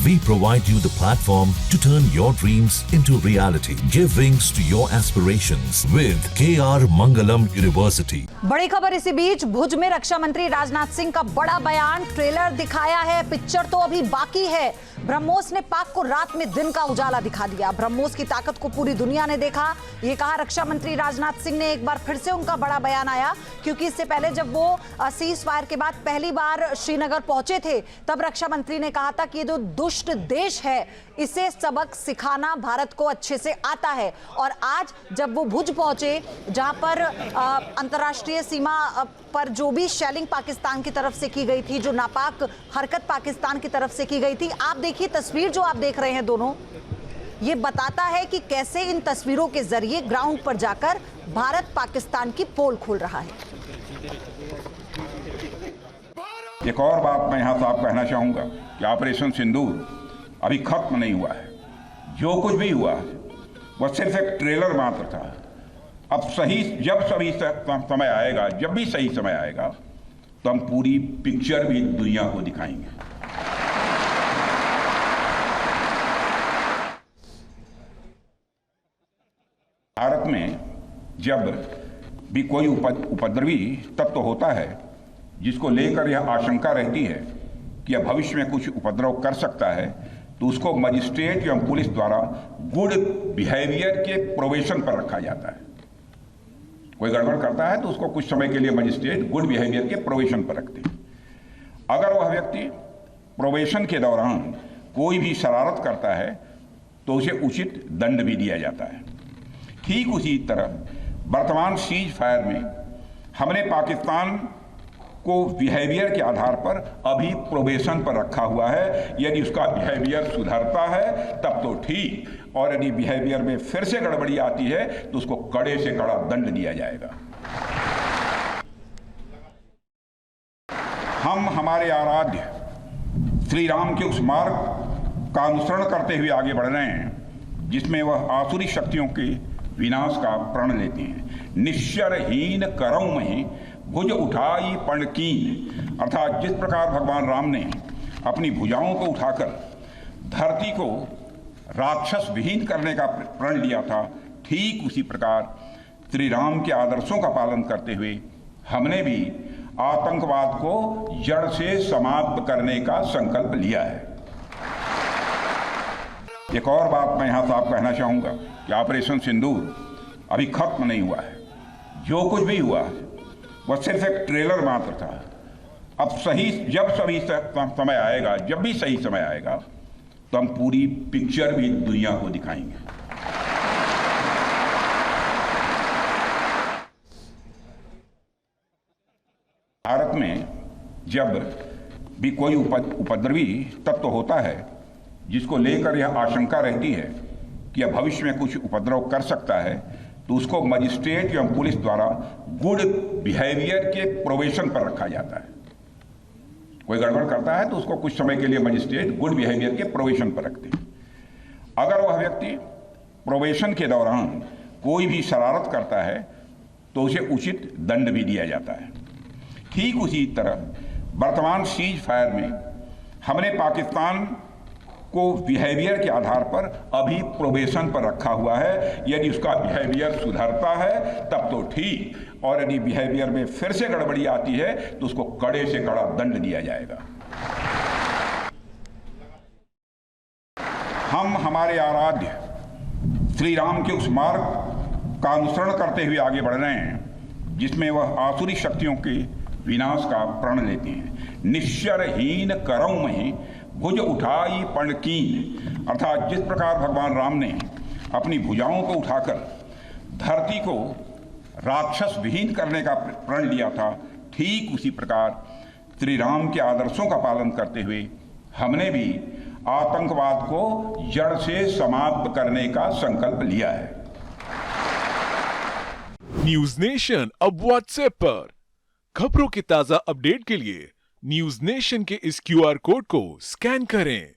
We provide you the platform to turn your dreams into reality. Give wings to your aspirations with KR Mangalam University. बड़ी खबर इसी बीच भुज में रक्षा मंत्री राजनाथ सिंह का बड़ा बयान, ट्रेलर दिखाया है, पिक्चर तो अभी बाकी है। ब्रह्मोस ने पाक को रात में दिन का उजाला दिखा दिया। ब्रह्मोस की ताकत को पूरी दुनिया ने देखा, ये कहा रक्षा मंत्री राजनाथ सिंह ने। एक बार फिर से उनका बड़ा बयान आया, क्योंकि इससे पहले जब वो सीज फायर के बाद पहली बार श्रीनगर पहुंचे थे, तब रक्षा मंत्री ने कहा था कि ये जो दुष्ट देश है, इसे सबक सिखाना भारत को अच्छे से आता है। और आज जब वो भुज पहुंचे, जहां पर अंतर्राष्ट्रीय सीमा पर जो भी शेलिंग पाकिस्तान की तरफ से की गई थी, जो नापाक हरकत पाकिस्तान की तरफ से की गई थी, आप देखिए तस्वीर जो आप देख रहे हैं दोनों, ये बताता है कि कैसे इन तस्वीरों के जरिए ग्राउंड पर जाकर भारत पाकिस्तान की पोल खोल रहा है। एक और बात मैं यहां साफ कहना चाहूंगा कि ऑपरेशन सिंदूर अभी खत्म नहीं हुआ है। जो कुछ भी हुआ वह सिर्फ एक ट्रेलर मात्र था। अब जब समय आएगा, जब भी सही समय आएगा, तो हम पूरी पिक्चर भी दुनिया को दिखाएंगे। भारत में जब भी कोई उपद्रवी तत्व होता है जिसको लेकर यह आशंका रहती है कि यह भविष्य में कुछ उपद्रव कर सकता है, तो उसको मजिस्ट्रेट एवं पुलिस द्वारा गुड बिहेवियर के प्रोबेशन पर रखा जाता है। कोई गड़बड़ करता है तो उसको कुछ समय के लिए मजिस्ट्रेट गुड बिहेवियर के प्रोबेशन पर रखते हैं। अगर वह व्यक्ति प्रोबेशन के दौरान कोई भी शरारत करता है तो उसे उचित दंड भी दिया जाता है। ठीक उसी तरह वर्तमान सीज फायर में हमने पाकिस्तान को बिहेवियर के आधार पर अभी प्रोबेशन पर रखा हुआ है। यदि उसका बिहेवियर सुधरता है तब तो ठीक, और यदि बिहेवियर में फिर से गड़बड़ी आती है तो उसको कड़े से कड़ा दंड दिया जाएगा। हम हमारे आराध्य श्री राम के उस मार्ग का अनुसरण करते हुए आगे बढ़ रहे हैं जिसमें वह आसुरी शक्तियों के विनाश का प्रण लेते हैं। निश्चरहीन करौं मही भुज उठाई पण कीन, अर्थात जिस प्रकार भगवान राम ने अपनी भुजाओं को उठाकर धरती को राक्षस विहीन करने का प्रण लिया था, ठीक उसी प्रकार श्री राम के आदर्शों का पालन करते हुए हमने भी आतंकवाद को जड़ से समाप्त करने का संकल्प लिया है। एक और बात मैं यहां साफ कहना चाहूंगा कि ऑपरेशन सिंदूर अभी खत्म नहीं हुआ है। जो कुछ भी हुआ वह सिर्फ एक ट्रेलर मात्र था। अब जब समय आएगा, जब भी सही समय आएगा, तो हम पूरी पिक्चर भी दुनिया को दिखाएंगे। भारत में जब भी कोई उपद्रवी तत्व होता है जिसको लेकर यह आशंका रहती है कि यह भविष्य में कुछ उपद्रव कर सकता है, तो उसको मजिस्ट्रेट एवं पुलिस द्वारा गुड बिहेवियर के प्रोबेशन पर रखा जाता है। कोई गड़बड़ करता है तो उसको कुछ समय के लिए मजिस्ट्रेट गुड बिहेवियर के प्रोबेशन पर रखते हैं। अगर वह व्यक्ति प्रोबेशन के दौरान कोई भी शरारत करता है तो उसे उचित दंड भी दिया जाता है। ठीक उसी तरह वर्तमान सीज फायर में हमने पाकिस्तान को बिहेवियर के आधार पर अभी प्रोबेशन पर रखा हुआ है। यदि उसका बिहेवियर सुधरता है तब तो ठीक, और यदि बिहेवियर में फिर से गड़बड़ी आती है तो उसको कड़े से कड़ा दंड दिया जाएगा। हम हमारे आराध्य श्री राम के उस मार्ग का अनुसरण करते हुए आगे बढ़ रहे हैं जिसमें वह आसुरी शक्तियों के विनाश का प्रण लेते हैं। निश्चरहीन करौं मही भुज उठाई पण कीन, अर्थात जिस प्रकार भगवान राम ने अपनी भुजाओं को उठाकर धरती को राक्षस विहीन करने का प्रण लिया था, ठीक उसी प्रकार श्री राम के आदर्शों का पालन करते हुए हमने भी आतंकवाद को जड़ से समाप्त करने का संकल्प लिया है। न्यूज नेशन अब व्हाट्सएप पर खबरों के ताजा अपडेट के लिए न्यूज नेशन के इस QR कोड को स्कैन करें।